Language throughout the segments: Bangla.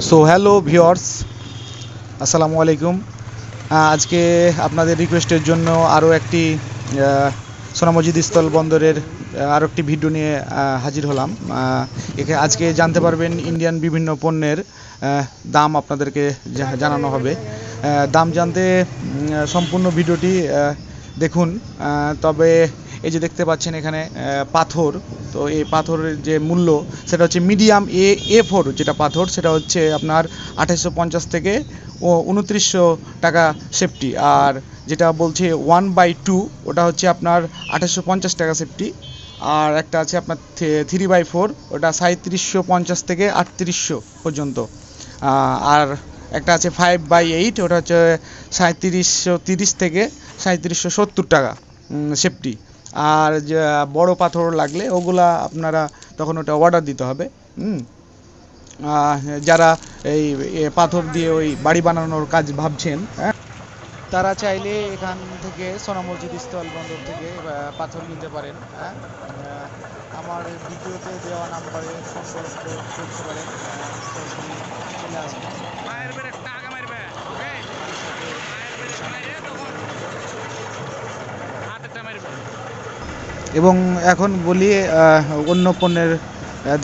সো হ্যালো ভিউয়ার্স, আসসালামু আলাইকুম। আজকে আপনাদের রিকোয়েস্টের জন্য আরও একটি সোনা মসজিদ স্থল বন্দরের আরও একটি ভিডিও নিয়ে হাজির হলাম। আজকে জানতে পারবেন ইন্ডিয়ান বিভিন্ন পণ্যের দাম আপনাদেরকে জানানো হবে। দাম জানতে সম্পূর্ণ ভিডিওটি দেখুন। তবে এই যে দেখতে পাচ্ছেন এখানে পাথর, তো এই পাথরের যে মূল্য সেটা হচ্ছে মিডিয়াম A4 যেটা পাথর, সেটা হচ্ছে আপনার 2850 থেকে 2900 টাকা সেফটি। আর যেটা বলছে 1/2 ওটা হচ্ছে আপনার 2850 টাকা সেফটি। আর একটা আছে আপনার 3/4 ওটা 3750 থেকে 3800 পর্যন্ত। আর একটা আছে 5/8 ওটা হচ্ছে 3730 থেকে 3770 টাকা সেফটি। আর বড় পাথর লাগলে ওগুলা আপনারা তখন ওটা অর্ডার দিতে হবে। যারা এই পাথর দিয়ে ওই বাড়ি বানানোর কাজ ভাবছেন, তারা চাইলে এখান থেকে সোনা মসজিদ স্থল বন্দর থেকে পাথর নিতে পারেন। আমার ভিডিওতে দেওয়া নাম্বারে সম্পর্ক করতে পারেন, সরাসরি চলে আসবেন। এবং এখন বলি অন্য পণ্যের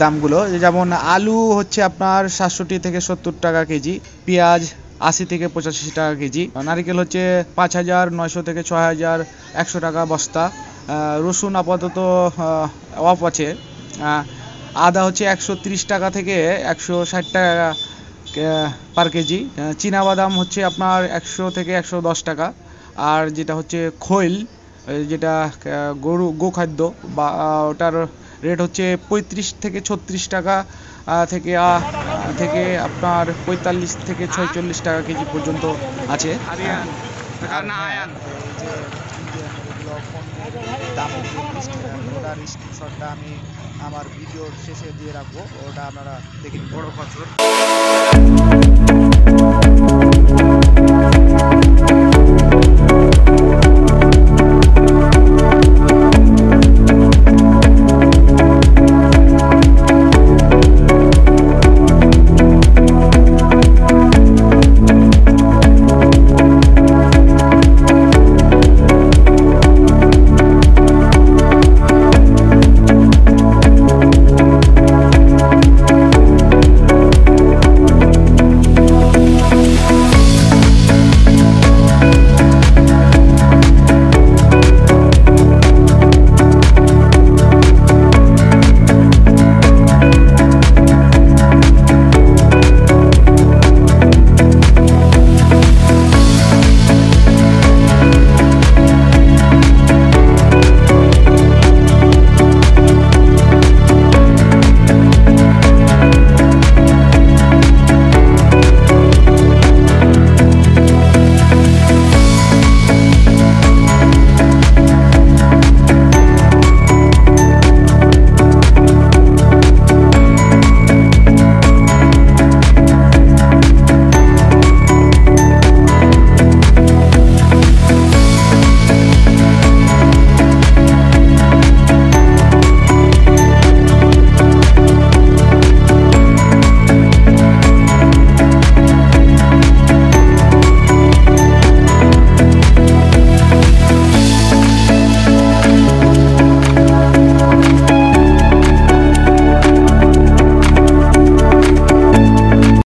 দামগুলো, যেমন আলু হচ্ছে আপনার 67 থেকে 70 টাকা কেজি, পেঁয়াজ 80 থেকে 85 টাকা কেজি, নারকেল হচ্ছে 5900 থেকে 6100 টাকা বস্তা, রসুন আপাতত অফ আছে, আদা হচ্ছে 130 টাকা থেকে 160 টাকা পার কেজি, চীনাবাদাম হচ্ছে আপনার 100 থেকে 110 টাকা। আর যেটা হচ্ছে খৈল, যেটা গোখাদ্য বা ওটার রেট হচ্ছে 35 থেকে 36 টাকা থেকে আপনার 45 থেকে 46 টাকা কেজি পর্যন্ত আছে। ওটার স্ক্রিনশটটা আমি আমার ভিডিওর শেষে দিয়ে রাখবো, ওটা আপনারা দেখে বড় পাথর।